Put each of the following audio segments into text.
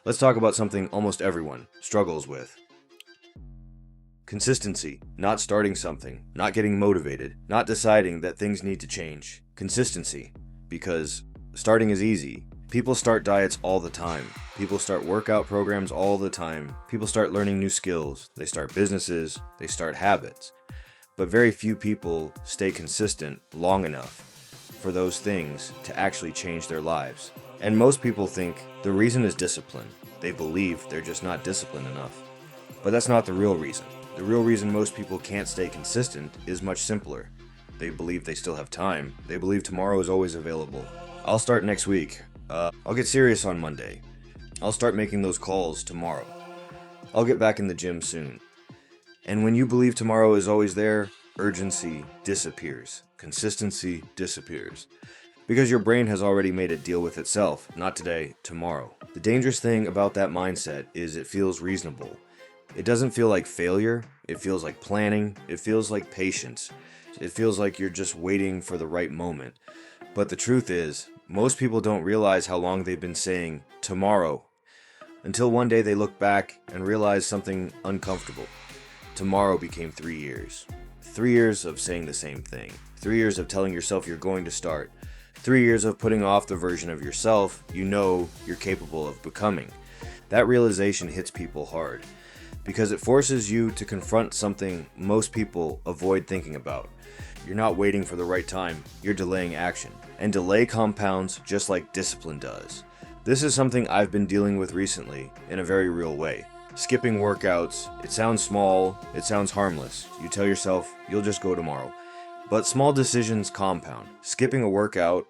Let's talk about something almost everyone struggles with. Consistency. Not starting something, not getting motivated, not deciding that things need to change. Consistency. Because starting is easy. People start diets all the time. People start workout programs all the time. People start learning new skills. They start businesses. They start habits. But very few people stay consistent long enough for those things to actually change their lives. And most people think the reason is discipline. They believe they're just not disciplined enough. But that's not the real reason. The real reason most people can't stay consistent is much simpler. They believe they still have time. They believe tomorrow is always available. I'll start next week. I'll get serious on Monday. I'll start making those calls tomorrow. I'll get back in the gym soon. And when you believe tomorrow is always there, urgency disappears. Consistency disappears. Because your brain has already made a deal with itself, not today, tomorrow. The dangerous thing about that mindset is it feels reasonable. It doesn't feel like failure, it feels like planning, it feels like patience. It feels like you're just waiting for the right moment. But the truth is, most people don't realize how long they've been saying tomorrow, until one day they look back and realize something uncomfortable. Tomorrow became 3 years. 3 years of saying the same thing. 3 years of telling yourself you're going to start. 3 years of putting off the version of yourself you know you're capable of becoming. That realization hits people hard because it forces you to confront something most people avoid thinking about. You're not waiting for the right time, you're delaying action. And delay compounds just like discipline does. This is something I've been dealing with recently in a very real way. Skipping workouts, it sounds small, it sounds harmless. You tell yourself, you'll just go tomorrow. But small decisions compound. Skipping a workout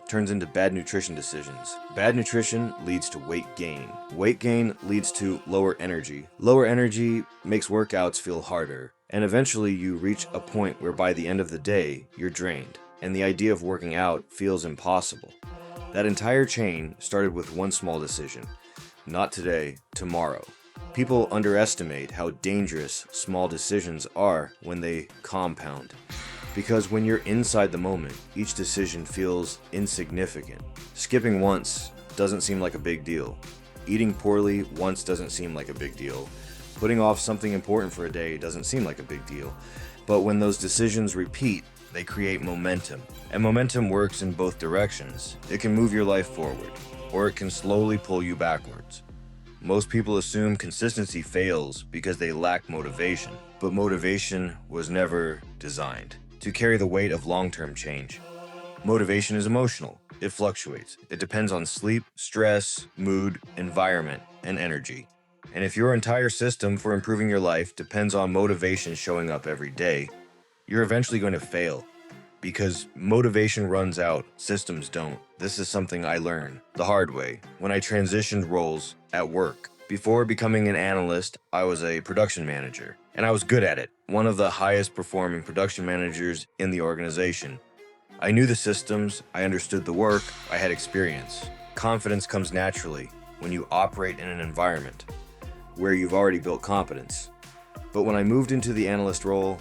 turns into bad nutrition decisions. Bad nutrition leads to weight gain. Weight gain leads to lower energy. Lower energy makes workouts feel harder. And eventually you reach a point where by the end of the day, you're drained. And the idea of working out feels impossible. That entire chain started with one small decision. Not today, tomorrow. People underestimate how dangerous small decisions are when they compound. Because when you're inside the moment, each decision feels insignificant. Skipping once doesn't seem like a big deal. Eating poorly once doesn't seem like a big deal. Putting off something important for a day doesn't seem like a big deal. But when those decisions repeat, they create momentum. And momentum works in both directions. It can move your life forward, or it can slowly pull you backwards. Most people assume consistency fails because they lack motivation, but motivation was never designed to carry the weight of long-term change. Motivation is emotional. It fluctuates. It depends on sleep, stress, mood, environment, and energy. And if your entire system for improving your life depends on motivation showing up every day, you're eventually going to fail. Because motivation runs out, systems don't. This is something I learned the hard way when I transitioned roles at work. Before becoming an analyst, I was a production manager, and I was good at it. One of the highest performing production managers in the organization. I knew the systems, I understood the work, I had experience. Confidence comes naturally when you operate in an environment where you've already built competence. But when I moved into the analyst role,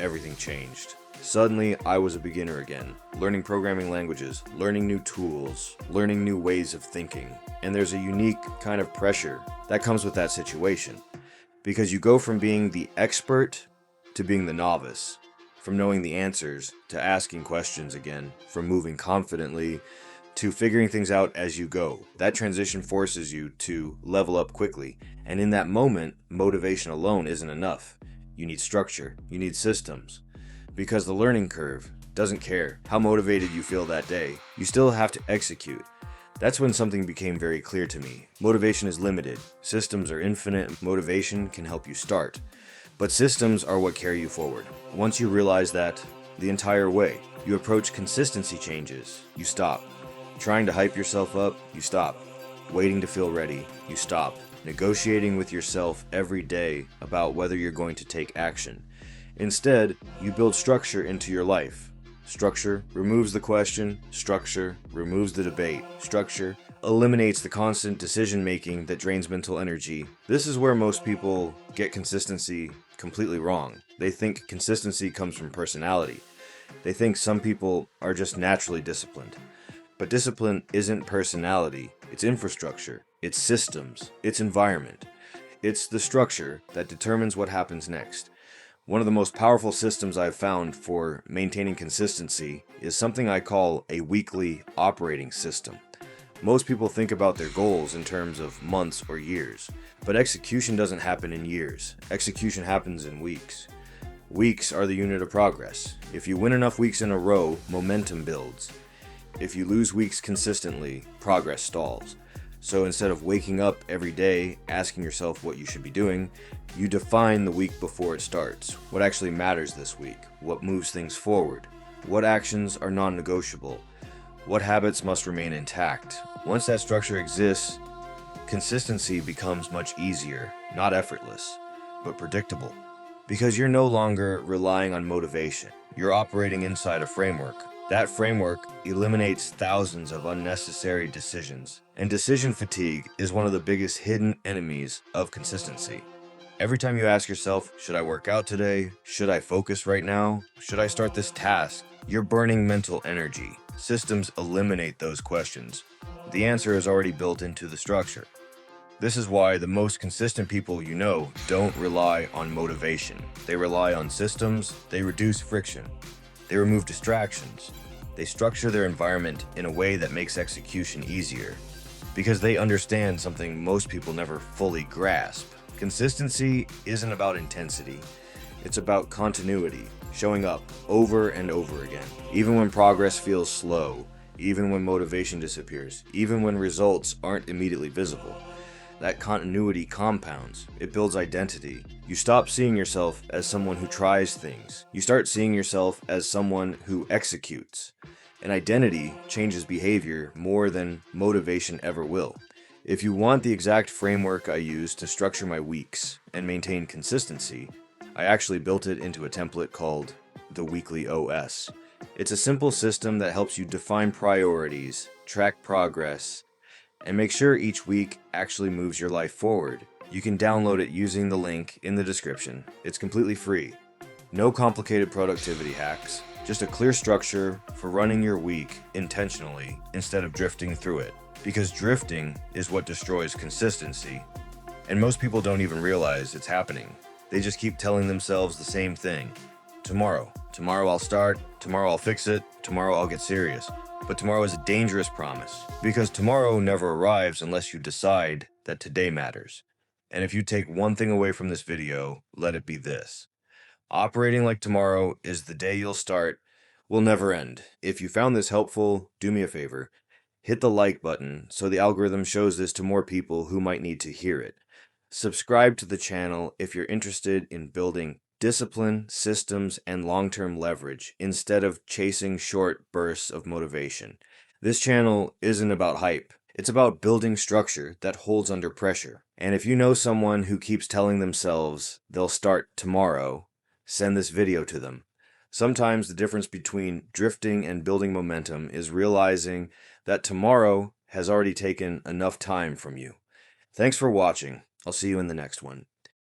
everything changed. Suddenly, I was a beginner again, learning programming languages, learning new tools, learning new ways of thinking. And there's a unique kind of pressure that comes with that situation. Because you go from being the expert to being the novice, from knowing the answers to asking questions again, from moving confidently to figuring things out as you go. That transition forces you to level up quickly. And in that moment, motivation alone isn't enough. You need structure, you need systems. Because the learning curve doesn't care how motivated you feel that day. You still have to execute. That's when something became very clear to me. Motivation is limited. Systems are infinite. Motivation can help you start. But systems are what carry you forward. Once you realize that, the entire way, you approach consistency changes. You stop. Trying to hype yourself up, you stop. Waiting to feel ready, you stop. Negotiating with yourself every day about whether you're going to take action. Instead, you build structure into your life. Structure removes the question. Structure removes the debate. Structure eliminates the constant decision-making that drains mental energy. This is where most people get consistency completely wrong. They think consistency comes from personality. They think some people are just naturally disciplined. But discipline isn't personality, it's infrastructure, it's systems, it's environment. It's the structure that determines what happens next. One of the most powerful systems I've found for maintaining consistency is something I call a weekly operating system. Most people think about their goals in terms of months or years, but execution doesn't happen in years. Execution happens in weeks. Weeks are the unit of progress. If you win enough weeks in a row, momentum builds. If you lose weeks consistently, progress stalls. So instead of waking up every day asking yourself what you should be doing, you define the week before it starts. What actually matters this week? What moves things forward? What actions are non-negotiable? What habits must remain intact? Once that structure exists, consistency becomes much easier, not effortless, but predictable. Because you're no longer relying on motivation. You're operating inside a framework. That framework eliminates thousands of unnecessary decisions. And decision fatigue is one of the biggest hidden enemies of consistency. Every time you ask yourself, should I work out today? Should I focus right now? Should I start this task? You're burning mental energy. Systems eliminate those questions. The answer is already built into the structure. This is why the most consistent people you know don't rely on motivation. They rely on systems, they reduce friction, they remove distractions, they structure their environment in a way that makes execution easier. Because they understand something most people never fully grasp. Consistency isn't about intensity, it's about continuity, showing up over and over again. Even when progress feels slow, even when motivation disappears, even when results aren't immediately visible. That continuity compounds. It builds identity. You stop seeing yourself as someone who tries things. You start seeing yourself as someone who executes. And identity changes behavior more than motivation ever will. If you want the exact framework I use to structure my weeks and maintain consistency, I actually built it into a template called the Weekly OS. It's a simple system that helps you define priorities, track progress, and make sure each week actually moves your life forward. You can download it using the link in the description. It's completely free. No complicated productivity hacks, just a clear structure for running your week intentionally instead of drifting through it. Because drifting is what destroys consistency. And most people don't even realize it's happening. They just keep telling themselves the same thing. Tomorrow I'll start, tomorrow I'll fix it, tomorrow I'll get serious. But tomorrow is a dangerous promise, because tomorrow never arrives unless you decide that today matters. And if you take one thing away from this video, let it be this. Operating like tomorrow is the day you'll start, will never end. If you found this helpful, do me a favor. Hit the like button so the algorithm shows this to more people who might need to hear it. Subscribe to the channel if you're interested in building discipline, systems, and long-term leverage instead of chasing short bursts of motivation. This channel isn't about hype. It's about building structure that holds under pressure. And if you know someone who keeps telling themselves they'll start tomorrow, send this video to them. Sometimes the difference between drifting and building momentum is realizing that tomorrow has already taken enough time from you. Thanks for watching. I'll see you in the next one.